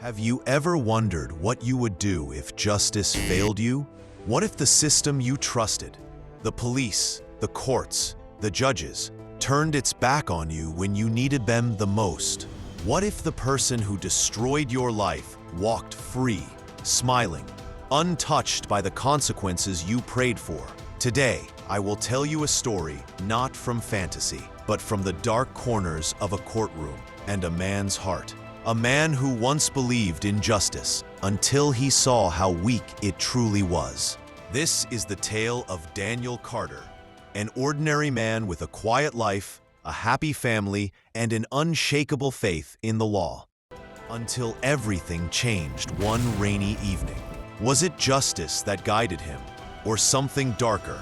Have you ever wondered what you would do if justice failed you? What if the system you trusted, the police, the courts, the judges, turned its back on you when you needed them the most? What if the person who destroyed your life walked free, smiling, untouched by the consequences you prayed for? Today, I will tell you a story not from fantasy, but from the dark corners of a courtroom and a man's heart. A man who once believed in justice until he saw how weak it truly was. This is the tale of Daniel Carter, an ordinary man with a quiet life, a happy family, and an unshakable faith in the law. Until everything changed one rainy evening. Was it justice that guided him, or something darker?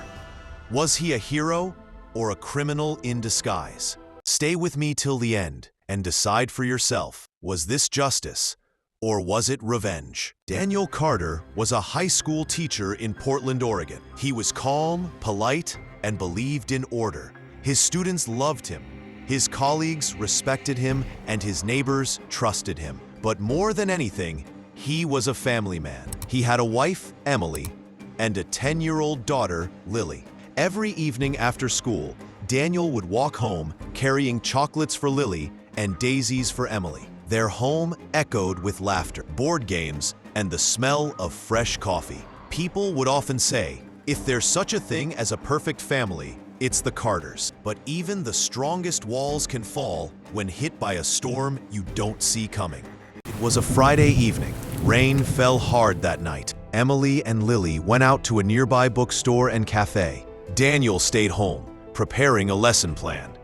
Was he a hero, or a criminal in disguise? Stay with me till the end and decide for yourself. Was this justice, or was it revenge? Daniel Carter was a high school teacher in Portland, Oregon. He was calm, polite, and believed in order. His students loved him, his colleagues respected him, and his neighbors trusted him. But more than anything, he was a family man. He had a wife, Emily, and a 10-year-old daughter, Lily. Every evening after school, Daniel would walk home carrying chocolates for Lily and daisies for Emily. Their home echoed with laughter, board games, and the smell of fresh coffee. People would often say, if there's such a thing as a perfect family, it's the Carters. But even the strongest walls can fall when hit by a storm you don't see coming. It was a Friday evening. Rain fell hard that night. Emily and Lily went out to a nearby bookstore and cafe. Daniel stayed home, preparing a lesson plan.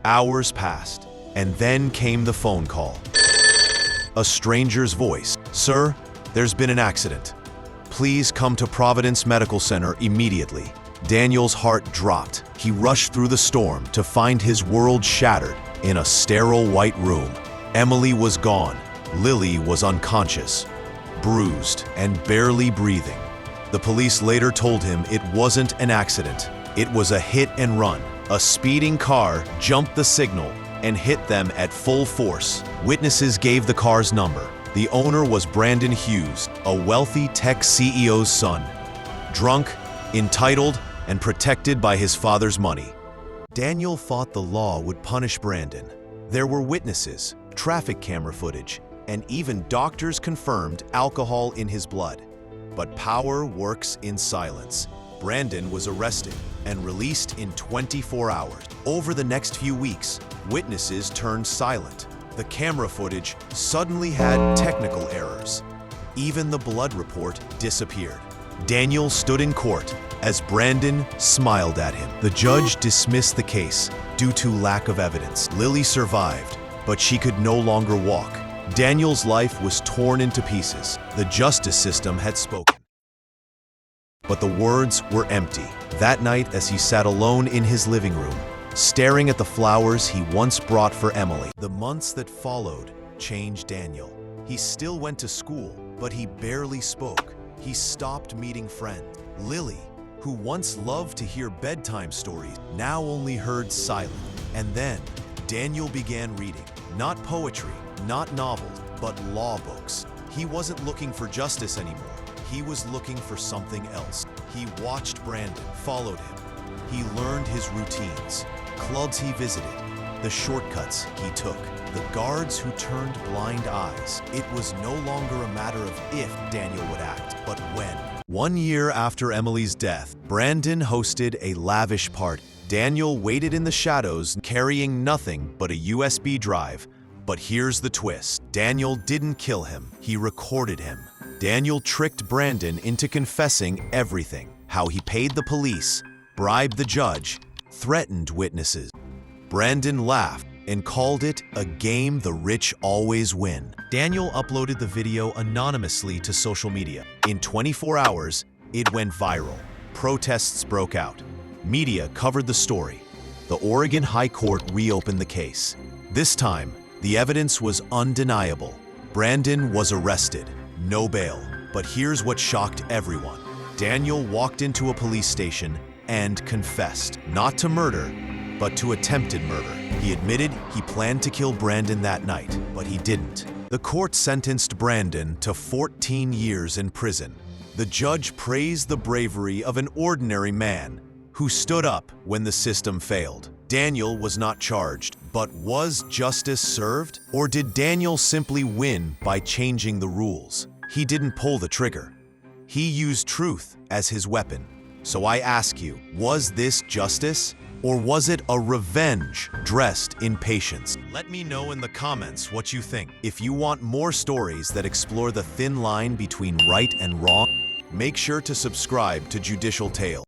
Hours passed, and then came the phone call. A stranger's voice. Sir, there's been an accident. Please come to Providence Medical Center immediately. Daniel's heart dropped. He rushed through the storm to find his world shattered in a sterile white room. Emily was gone. Lily was unconscious, bruised, and barely breathing. The police later told him it wasn't an accident. It was a hit and run. A speeding car jumped the signal and hit them at full force. Witnesses gave the car's number. The owner was Brandon Hughes, a wealthy tech CEO's son. Drunk, entitled, and protected by his father's money. Daniel thought the law would punish Brandon. There were witnesses, traffic camera footage, and even doctors confirmed alcohol in his blood. But power works in silence. Brandon was arrested and released in 24 hours. Over the next few weeks, witnesses turned silent. The camera footage suddenly had technical errors. Even the blood report disappeared. Daniel stood in court as Brandon smiled at him. The judge dismissed the case due to lack of evidence. Lily survived, but she could no longer walk. Daniel's life was torn into pieces. The justice system had spoken. But the words were empty. That night, as he sat alone in his living room, staring at the flowers he once brought for Emily. The months that followed changed Daniel. He still went to school, but he barely spoke. He stopped meeting friends. Lily, who once loved to hear bedtime stories, now only heard silence. And then, Daniel began reading. Not poetry, not novels, but law books. He wasn't looking for justice anymore. He was looking for something else. He watched Brandon, followed him. He learned his routines, clubs he visited, the shortcuts he took, the guards who turned blind eyes. It was no longer a matter of if Daniel would act, but when. 1 year after Emily's death, Brandon hosted a lavish party. Daniel waited in the shadows, carrying nothing but a USB drive. But here's the twist. Daniel didn't kill him. He recorded him. Daniel tricked Brandon into confessing everything. How he paid the police, bribed the judge, threatened witnesses. Brandon laughed and called it a game the rich always win. Daniel uploaded the video anonymously to social media. In 24 hours, it went viral. Protests broke out. Media covered the story. The Oregon High Court reopened the case. This time, the evidence was undeniable. Brandon was arrested. No bail. But here's what shocked everyone. Daniel walked into a police station and confessed, not to murder, but to attempted murder. He admitted he planned to kill Brandon that night, but he didn't. The court sentenced Brandon to 14 years in prison. The judge praised the bravery of an ordinary man who stood up when the system failed. Daniel was not charged, but was justice served? Or did Daniel simply win by changing the rules? He didn't pull the trigger. He used truth as his weapon. So I ask you, was this justice? Or was it a revenge dressed in patience? Let me know in the comments what you think. If you want more stories that explore the thin line between right and wrong, make sure to subscribe to Judicial Tales.